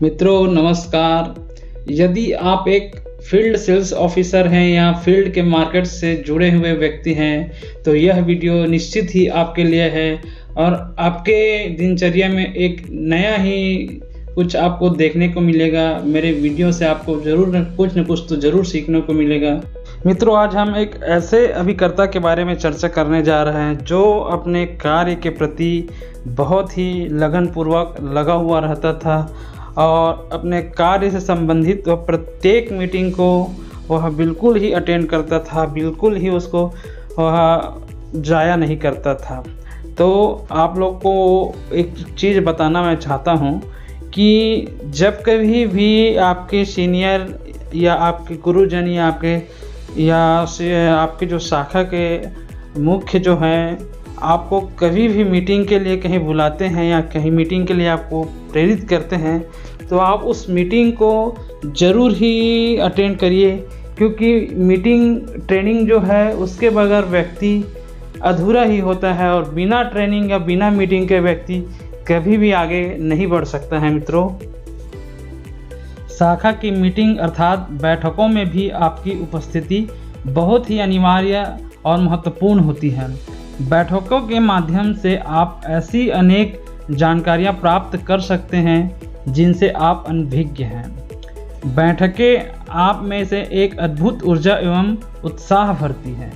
मित्रों नमस्कार। यदि आप एक फील्ड सेल्स ऑफिसर हैं या फील्ड के मार्केट से जुड़े हुए व्यक्ति हैं तो यह वीडियो निश्चित ही आपके लिए है और आपके दिनचर्या में एक नया ही कुछ आपको देखने को मिलेगा। मेरे वीडियो से आपको ज़रूर कुछ न कुछ तो ज़रूर सीखने को मिलेगा। मित्रों, आज हम एक ऐसे अभिकर्ता के बारे में चर्चा करने जा रहे हैं जो अपने कार्य के प्रति बहुत ही लगनपूर्वक लगा हुआ रहता था और अपने कार्य से संबंधित प्रत्येक मीटिंग को वह बिल्कुल ही अटेंड करता था, बिल्कुल ही उसको वह जाया नहीं करता था। तो आप लोग को एक चीज़ बताना मैं चाहता हूँ कि जब कभी भी आपके सीनियर या आपके गुरुजन या आपके जो शाखा के मुख्य जो हैं आपको कभी भी मीटिंग के लिए कहीं बुलाते हैं या कहीं मीटिंग के लिए आपको प्रेरित करते हैं तो आप उस मीटिंग को ज़रूर ही अटेंड करिए, क्योंकि मीटिंग ट्रेनिंग जो है उसके बगैर व्यक्ति अधूरा ही होता है और बिना ट्रेनिंग या बिना मीटिंग के व्यक्ति कभी भी आगे नहीं बढ़ सकता है। मित्रों, शाखा की मीटिंग अर्थात बैठकों में भी आपकी उपस्थिति बहुत ही अनिवार्य और महत्वपूर्ण होती है। बैठकों के माध्यम से आप ऐसी अनेक जानकारियां प्राप्त कर सकते हैं जिनसे आप अनभिज्ञ हैं। बैठकें आप में से एक अद्भुत ऊर्जा एवं उत्साह भरती है।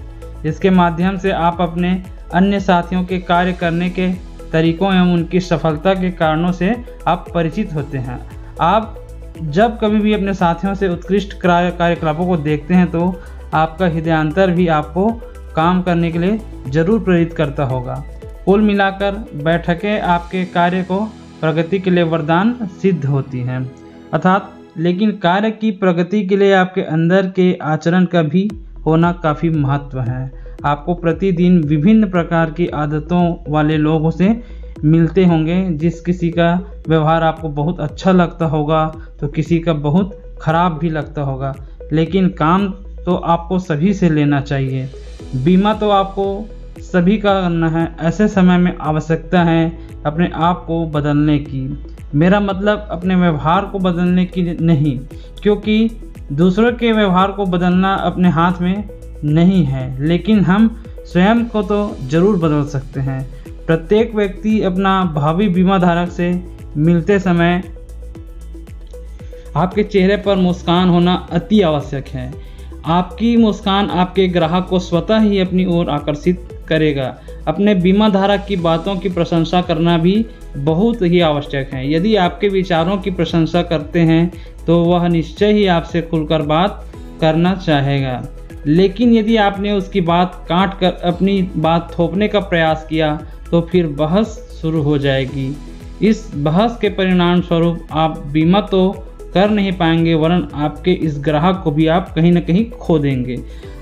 इसके माध्यम से आप अपने अन्य साथियों के कार्य करने के तरीकों एवं उनकी सफलता के कारणों से आप परिचित होते हैं। आप जब कभी भी अपने साथियों से उत्कृष्ट कार्यकलापों को देखते हैं तो आपका हृदयांतर भी आपको काम करने के लिए ज़रूर प्रेरित करता होगा। कुल मिलाकर बैठकें आपके कार्य को प्रगति के लिए वरदान सिद्ध होती हैं अर्थात, लेकिन कार्य की प्रगति के लिए आपके अंदर के आचरण का भी होना काफ़ी महत्व है। आपको प्रतिदिन विभिन्न प्रकार की आदतों वाले लोगों से मिलते होंगे। जिस किसी का व्यवहार आपको बहुत अच्छा लगता होगा तो किसी का बहुत खराब भी लगता होगा, लेकिन काम तो आपको सभी से लेना चाहिए। बीमा तो आपको सभी का करना है। ऐसे समय में आवश्यकता है अपने आप को बदलने की। मेरा मतलब अपने व्यवहार को बदलने की नहीं, क्योंकि दूसरों के व्यवहार को बदलना अपने हाथ में नहीं है, लेकिन हम स्वयं को तो ज़रूर बदल सकते हैं। प्रत्येक व्यक्ति अपना भावी बीमा धारक से मिलते समय आपके चेहरे पर मुस्कान होना अति आवश्यक है। आपकी मुस्कान आपके ग्राहक को स्वतः ही अपनी ओर आकर्षित करेगा। अपने बीमा धारक की बातों की प्रशंसा करना भी बहुत ही आवश्यक है। यदि आपके विचारों की प्रशंसा करते हैं तो वह निश्चय ही आपसे खुलकर बात करना चाहेगा, लेकिन यदि आपने उसकी बात काट कर अपनी बात थोपने का प्रयास किया तो फिर बहस शुरू हो जाएगी। इस बहस के परिणाम स्वरूप आप बीमा तो कर नहीं पाएंगे वरन आपके इस ग्राहक को भी आप कहीं ना कहीं खो देंगे।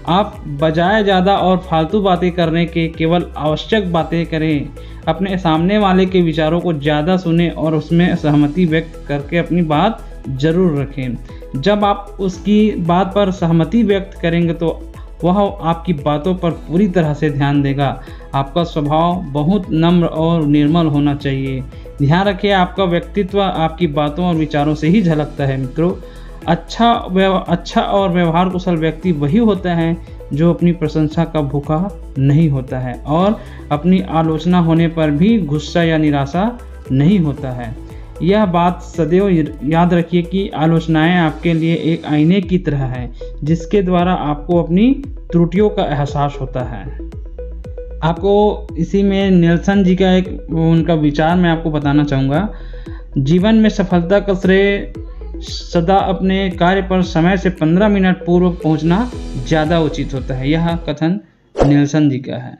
आप बजाय ज़्यादा और फालतू बातें करने के केवल आवश्यक बातें करें। अपने सामने वाले के विचारों को ज़्यादा सुनें और उसमें सहमति व्यक्त करके अपनी बात ज़रूर रखें। जब आप उसकी बात पर सहमति व्यक्त करेंगे तो वह आपकी बातों पर पूरी तरह से ध्यान देगा। आपका स्वभाव बहुत नम्र और निर्मल होना चाहिए। ध्यान रखिए, आपका व्यक्तित्व आपकी बातों और विचारों से ही झलकता है। मित्रों, अच्छा और व्यवहार कुशल व्यक्ति वही होता है जो अपनी प्रशंसा का भूखा नहीं होता है और अपनी आलोचना होने पर भी गुस्सा या निराशा नहीं होता है। यह बात सदैव याद रखिए कि आलोचनाएं आपके लिए एक आईने की तरह है जिसके द्वारा आपको अपनी त्रुटियों का एहसास होता है। आपको इसी में नेल्सन जी का एक उनका विचार मैं आपको बताना चाहूँगा। जीवन में सफलता का श्रेय सदा अपने कार्य पर समय से 15 मिनट पूर्व पहुंचना ज़्यादा उचित होता है। यह कथन नेल्सन जी का है।